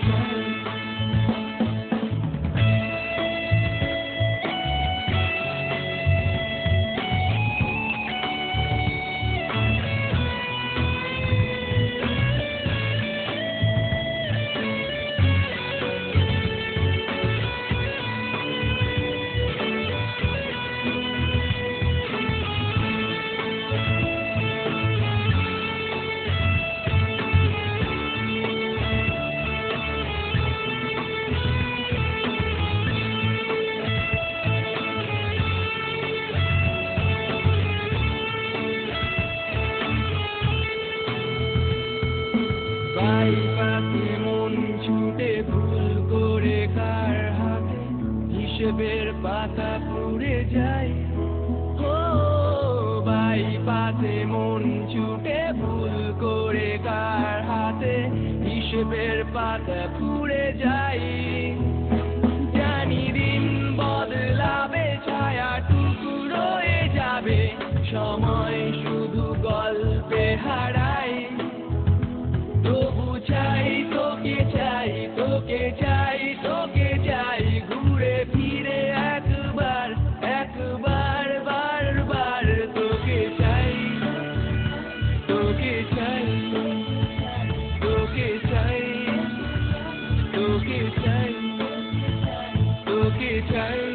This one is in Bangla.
চাই। বাইপাসে মন ছুটে ভুল করে কার হাতে হিসেবের পাতা পুড়ে যায়। ও বাইপাসে মন ছুটে ভুল করে কার হাতে হিসেবের পাতা পুড়ে যায়। জানি দিন বদলাবে, ছায়াটুকু রয়ে যাবে, সময় শুধু গল্পে হারায়। তবু চাই তোকে চাই, তোকে চাই, তোকে চাই, ঘুরে ফিরে একবার একবার বারবার তোকে চাই, তোকে চাই, তোকে চাই, তোকে চাই, তোকে চাই।